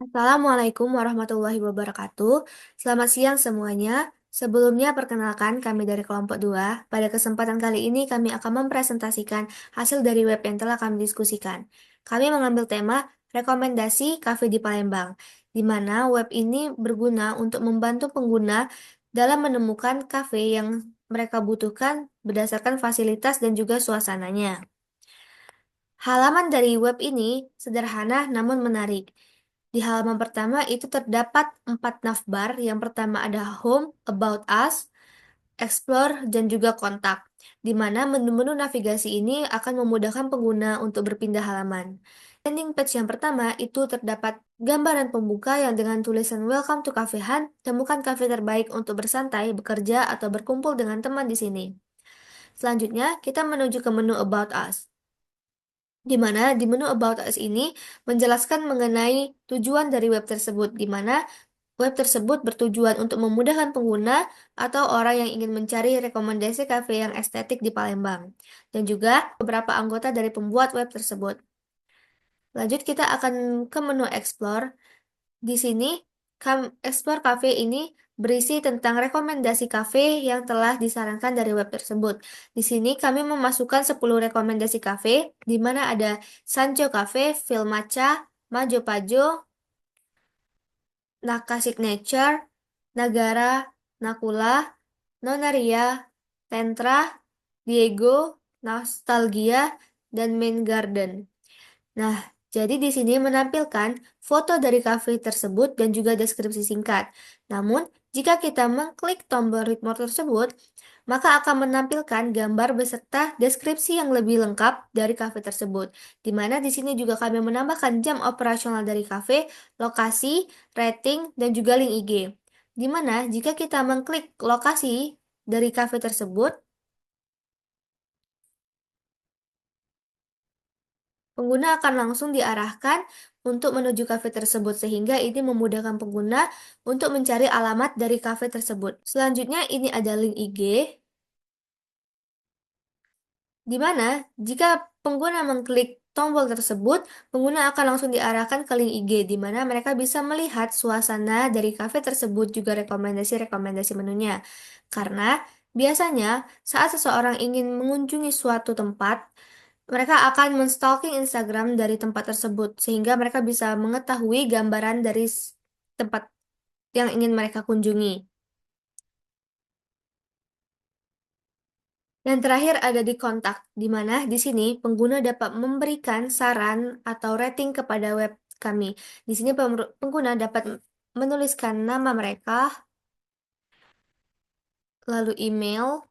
Assalamualaikum warahmatullahi wabarakatuh. Selamat siang semuanya. Sebelumnya perkenalkan kami dari kelompok 2. Pada kesempatan kali ini kami akan mempresentasikan hasil dari web yang telah kami diskusikan. Kami mengambil tema rekomendasi kafe di Palembang, di mana web ini berguna untuk membantu pengguna dalam menemukan kafe yang mereka butuhkan berdasarkan fasilitas dan juga suasananya. Halaman dari web ini sederhana namun menarik. Di halaman pertama itu terdapat 4 navbar. Yang pertama ada Home, About Us, Explore, dan juga Kontak, di mana menu-menu navigasi ini akan memudahkan pengguna untuk berpindah halaman. Landing page yang pertama itu terdapat gambaran pembuka yang dengan tulisan Welcome to Cafe Hunt, temukan kafe terbaik untuk bersantai, bekerja, atau berkumpul dengan teman di sini. Selanjutnya, kita menuju ke menu About Us, di mana di menu About Us ini menjelaskan mengenai tujuan dari web tersebut, di mana web tersebut bertujuan untuk memudahkan pengguna atau orang yang ingin mencari rekomendasi kafe yang estetik di Palembang, dan juga beberapa anggota dari pembuat web tersebut. Lanjut kita akan ke menu Explore. Di sini, Explore Cafe ini berisi tentang rekomendasi kafe yang telah disarankan dari web tersebut. Di sini kami memasukkan 10 rekomendasi kafe, di mana ada Sancho Cafe, Filmacha, Majo Pajo, Naka Signature, Nagara, Nakula, Nonaria, Tentra, Diego, Nostalgia, dan Main Garden. Nah, jadi di sini menampilkan foto dari kafe tersebut dan juga deskripsi singkat. Namun, jika kita mengklik tombol read more tersebut, maka akan menampilkan gambar beserta deskripsi yang lebih lengkap dari kafe tersebut. Di mana di sini juga kami menambahkan jam operasional dari kafe, lokasi, rating, dan juga link IG. Di mana jika kita mengklik lokasi dari kafe tersebut, pengguna akan langsung diarahkan untuk menuju kafe tersebut, sehingga ini memudahkan pengguna untuk mencari alamat dari kafe tersebut. Selanjutnya ini ada link IG, di mana jika pengguna mengklik tombol tersebut, pengguna akan langsung diarahkan ke link IG, di mana mereka bisa melihat suasana dari kafe tersebut, juga rekomendasi-rekomendasi menunya. Karena biasanya saat seseorang ingin mengunjungi suatu tempat, mereka akan menstalking Instagram dari tempat tersebut, sehingga mereka bisa mengetahui gambaran dari tempat yang ingin mereka kunjungi. Dan terakhir ada di kontak, di mana di sini pengguna dapat memberikan saran atau rating kepada web kami. Di sini pengguna dapat menuliskan nama mereka, lalu email,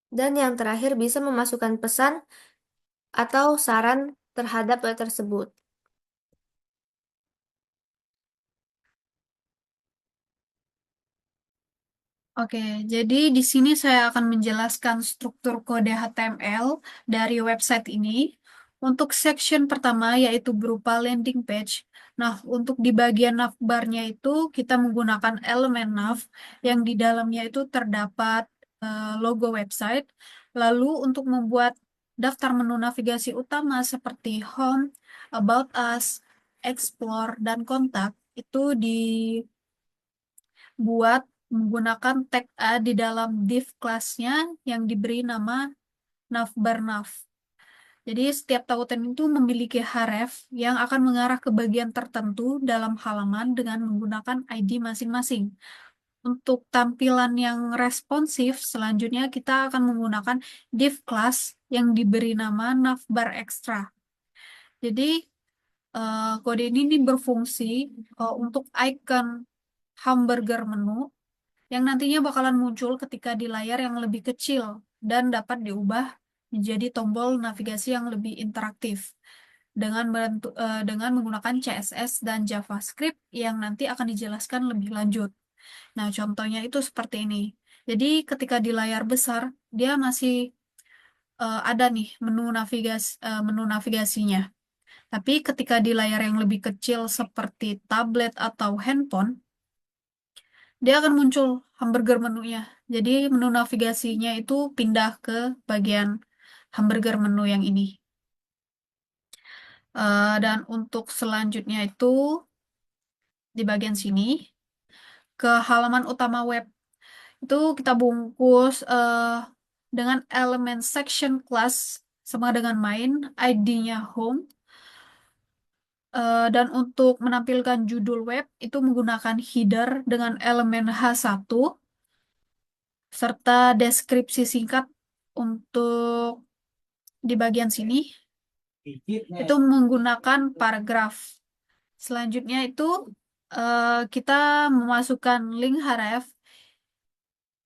dan yang terakhir bisa memasukkan pesan atau saran terhadap web tersebut. Oke, jadi di sini saya akan menjelaskan struktur kode HTML dari website ini. Untuk section pertama yaitu berupa landing page. Nah, untuk di bagian navbarnya itu kita menggunakan elemen nav yang di dalamnya itu terdapat logo website. Lalu untuk membuat daftar menu navigasi utama seperti Home, About Us, Explore, dan Kontak itu buat menggunakan tag A di dalam div kelasnya yang diberi nama navbar_nav. Jadi setiap tautan itu memiliki href yang akan mengarah ke bagian tertentu dalam halaman dengan menggunakan ID masing-masing. Untuk tampilan yang responsif, selanjutnya kita akan menggunakan div class yang diberi nama navbar extra. Jadi kode ini berfungsi untuk icon hamburger menu yang nantinya bakalan muncul ketika di layar yang lebih kecil dan dapat diubah menjadi tombol navigasi yang lebih interaktif dengan menggunakan CSS dan JavaScript yang nanti akan dijelaskan lebih lanjut. Nah, contohnya itu seperti ini. Jadi, ketika di layar besar, dia masih ada nih menu navigasinya. Tapi ketika di layar yang lebih kecil seperti tablet atau handphone, dia akan muncul hamburger menunya. Jadi menu navigasinya itu pindah ke bagian hamburger menu yang ini. Dan untuk selanjutnya itu di bagian sini ke halaman utama web itu kita bungkus dengan elemen section class sama dengan main, ID-nya home. Dan untuk menampilkan judul web itu menggunakan header dengan elemen H1 serta deskripsi singkat untuk di bagian sini itu menggunakan paragraf. Selanjutnya itu kita memasukkan link href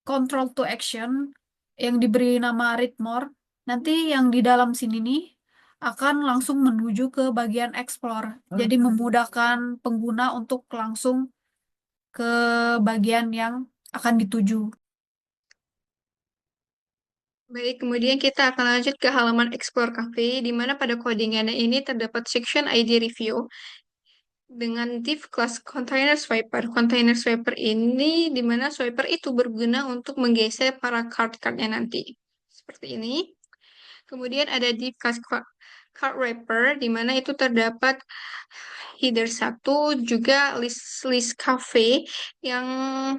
control to action yang diberi nama read more. Nanti yang di dalam sini nih akan langsung menuju ke bagian explore. Jadi memudahkan pengguna untuk langsung ke bagian yang akan dituju. Baik, kemudian kita akan lanjut ke halaman Explore Cafe, di mana pada codingannya ini terdapat section ID review dengan div class container swiper. Container swiper ini di mana swiper itu berguna untuk menggeser para card-cardnya nanti. Seperti ini. Kemudian ada div class card wrapper, di mana itu terdapat header satu juga list cafe yang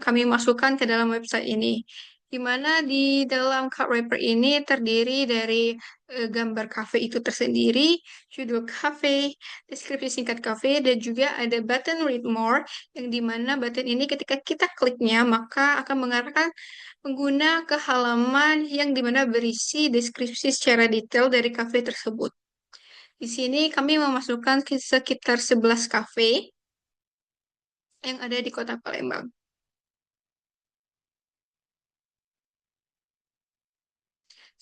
kami masukkan ke dalam website ini. Di mana di dalam card wrapper ini terdiri dari gambar cafe itu tersendiri, judul cafe, deskripsi singkat cafe, dan juga ada button read more, yang di mana button ini ketika kita kliknya maka akan mengarahkan pengguna ke halaman yang dimana berisi deskripsi secara detail dari cafe tersebut. Di sini kami memasukkan sekitar 11 kafe yang ada di Kota Palembang.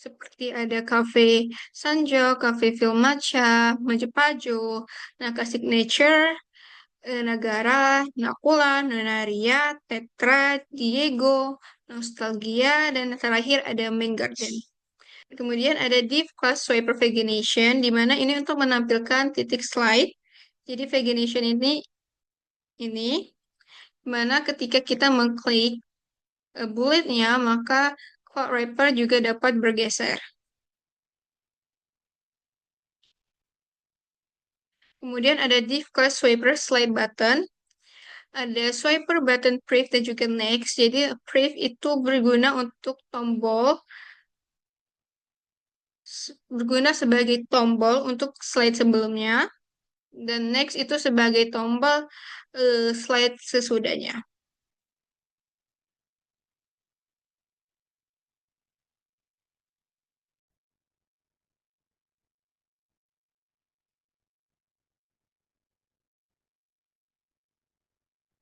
Seperti ada kafe Sanjo, kafe Filmacha, Majapahit, Naka Signature, Nagara, Nakula, Nonaria, Tetra, Diego, Nostalgia, dan terakhir ada Main Garden. Kemudian ada div class swiper pagination, di mana ini untuk menampilkan titik slide. Jadi pagination ini mana ketika kita mengklik bulletnya, maka quad wrapper juga dapat bergeser. Kemudian ada div class swiper slide button, ada swiper button prev dan juga next. Jadi prev itu berguna untuk berguna sebagai tombol untuk slide sebelumnya, dan next itu sebagai tombol slide sesudahnya.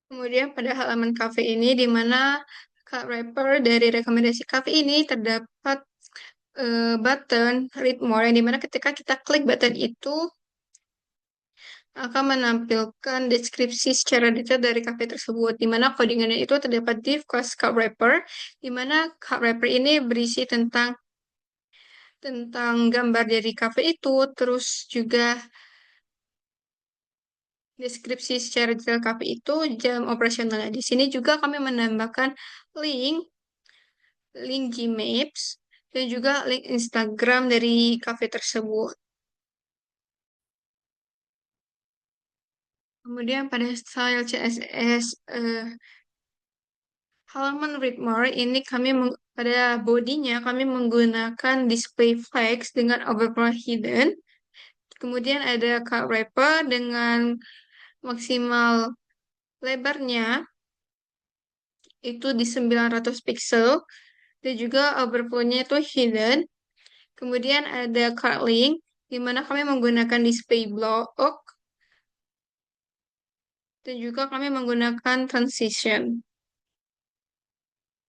Kemudian pada halaman cafe ini, di mana Kak Wrapper dari rekomendasi cafe ini terdapat button read more, yang dimana ketika kita klik button itu akan menampilkan deskripsi secara detail dari cafe tersebut, di mana codingannya itu terdapat div class Kak Wrapper, di mana Kak Wrapper ini berisi tentang gambar dari cafe itu, terus juga deskripsi secara detail cafe itu, jam operasionalnya. Di sini juga kami menambahkan link link Gmaps, dan juga link Instagram dari cafe tersebut. Kemudian pada style CSS halaman read more ini pada bodinya kami menggunakan display flags dengan overflow hidden. Kemudian ada cut wrapper dengan maksimal lebarnya itu di 900 pixel, dan juga overflow-nya itu hidden. Kemudian ada card link, di mana kami menggunakan display block, dan juga kami menggunakan transition.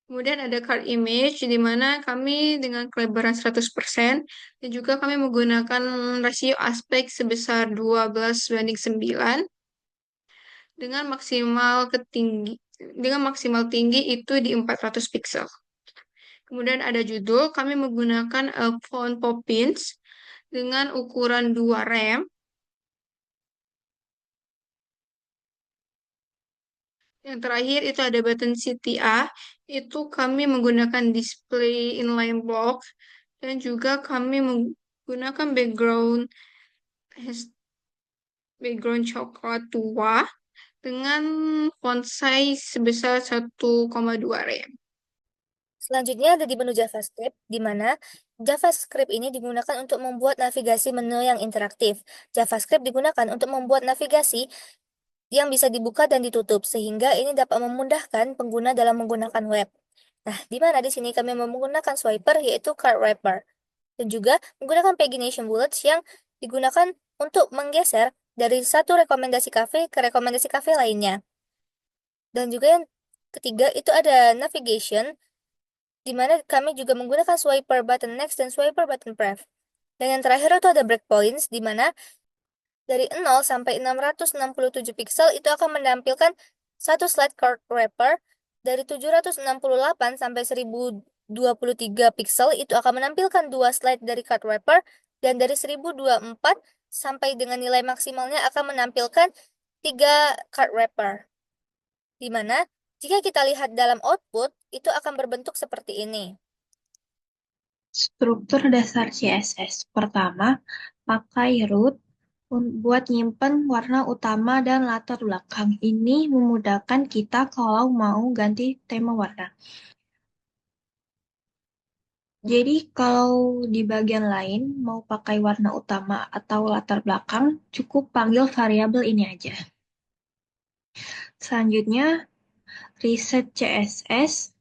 Kemudian ada card image, di mana kami dengan kelebaran 100%, dan juga kami menggunakan rasio aspek sebesar 12:9, dengan maksimal tinggi itu di 400 pixel. Kemudian ada judul, kami menggunakan font Poppins dengan ukuran 2 rem. Yang terakhir itu ada button CTA, itu kami menggunakan display inline block, dan juga kami menggunakan background background coklat tua dengan font size sebesar 1,2 rem. Selanjutnya ada di menu JavaScript, di mana JavaScript ini digunakan untuk membuat navigasi menu yang interaktif. JavaScript digunakan untuk membuat navigasi yang bisa dibuka dan ditutup, sehingga ini dapat memudahkan pengguna dalam menggunakan web. Nah, di mana di sini kami menggunakan swiper, yaitu card wrapper, dan juga menggunakan pagination bullets yang digunakan untuk menggeser dari satu rekomendasi cafe ke rekomendasi cafe lainnya. Dan juga yang ketiga itu ada navigation, di mana kami juga menggunakan swiper button next dan swiper button pref. Dan yang terakhir itu ada breakpoints, di mana dari 0 sampai 667 pixel itu akan menampilkan satu slide card wrapper, dari 768 sampai 1023 pixel itu akan menampilkan dua slide dari card wrapper, dan dari 1024 sampai dengan nilai maksimalnya akan menampilkan tiga card wrapper. Di mana jika kita lihat dalam output itu akan berbentuk seperti ini. Struktur dasar CSS. Pertama, pakai root buat nyimpen warna utama dan latar belakang. Ini memudahkan kita kalau mau ganti tema warna. Jadi kalau di bagian lain mau pakai warna utama atau latar belakang, cukup panggil variabel ini aja. Selanjutnya, reset CSS.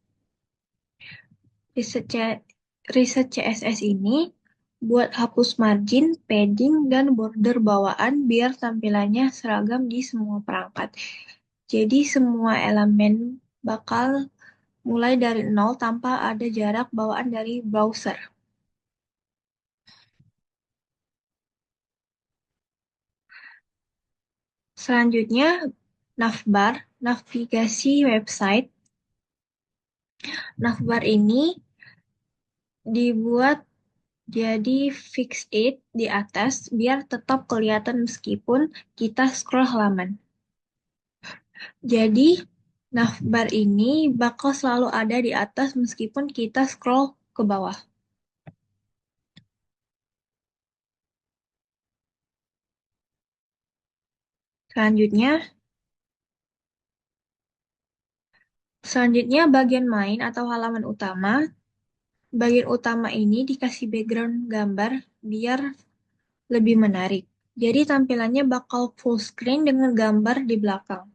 Reset CSS ini buat hapus margin, padding, dan border bawaan biar tampilannya seragam di semua perangkat. Jadi semua elemen bakal mulai dari nol tanpa ada jarak bawaan dari browser. Selanjutnya, navbar, navigasi website. Navbar ini dibuat jadi fix it di atas biar tetap kelihatan meskipun kita scroll halaman. Jadi, navbar ini bakal selalu ada di atas meskipun kita scroll ke bawah. Selanjutnya bagian main atau halaman utama. Bagian utama ini dikasih background gambar biar lebih menarik. Jadi tampilannya bakal full screen dengan gambar di belakang.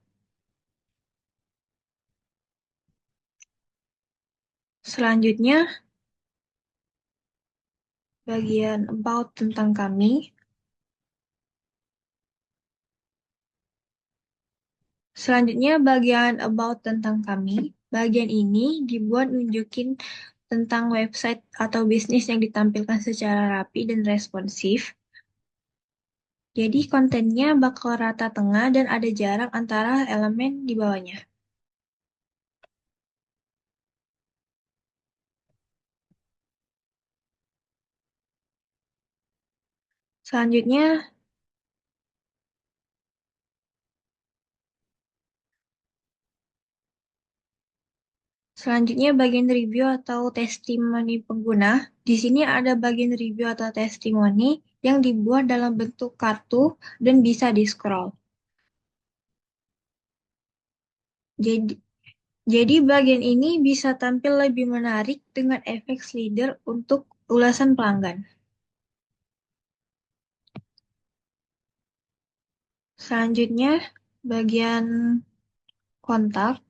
Selanjutnya, bagian about tentang kami. Selanjutnya, bagian about tentang kami. Bagian ini dibuat nunjukin tentang website atau bisnis yang ditampilkan secara rapi dan responsif. Jadi kontennya bakal rata tengah dan ada jarak antara elemen di bawahnya. Selanjutnya, bagian review atau testimoni pengguna. Di sini ada bagian review atau testimoni yang dibuat dalam bentuk kartu dan bisa di-scroll. Jadi bagian ini bisa tampil lebih menarik dengan efek slider untuk ulasan pelanggan. Selanjutnya, bagian kontak.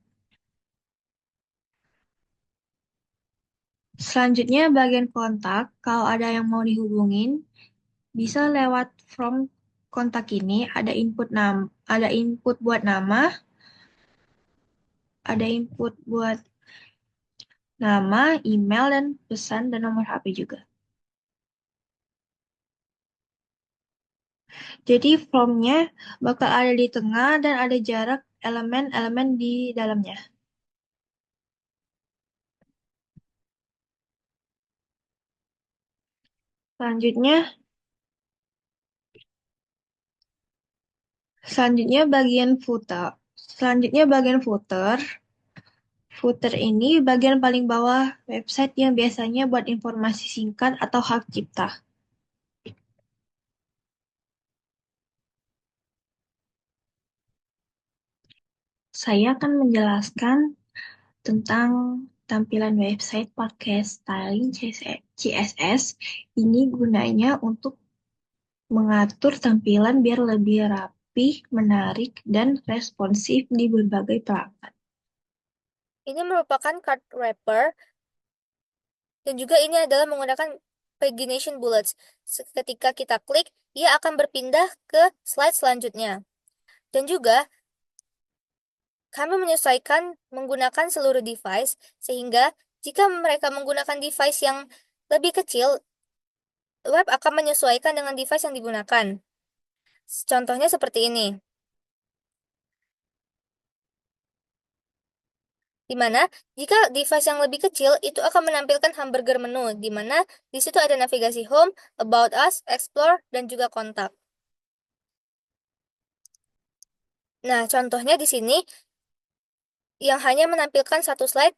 Selanjutnya, bagian kontak. Kalau ada yang mau dihubungin, bisa lewat from kontak ini. Ada input buat nama, ada input buat nama, email, dan pesan, dan nomor HP juga. Jadi formnya bakal ada di tengah dan ada jarak elemen-elemen di dalamnya. Selanjutnya bagian footer. Footer ini bagian paling bawah website yang biasanya buat informasi singkat atau hak cipta. saya akan menjelaskan tentang tampilan website pakai styling CSS. Ini gunanya untuk mengatur tampilan biar lebih rapi, menarik, dan responsif di berbagai perangkat. Ini merupakan card wrapper dan juga ini adalah menggunakan pagination bullets. Ketika kita klik, ia akan berpindah ke slide selanjutnya. Dan juga kami menyesuaikan menggunakan seluruh device sehingga jika mereka menggunakan device yang lebih kecil, web akan menyesuaikan dengan device yang digunakan. Contohnya seperti ini. Di mana jika device yang lebih kecil itu akan menampilkan hamburger menu, di mana di situ ada navigasi home, about us, explore, dan juga kontak. Nah, contohnya di sini yang hanya menampilkan satu slide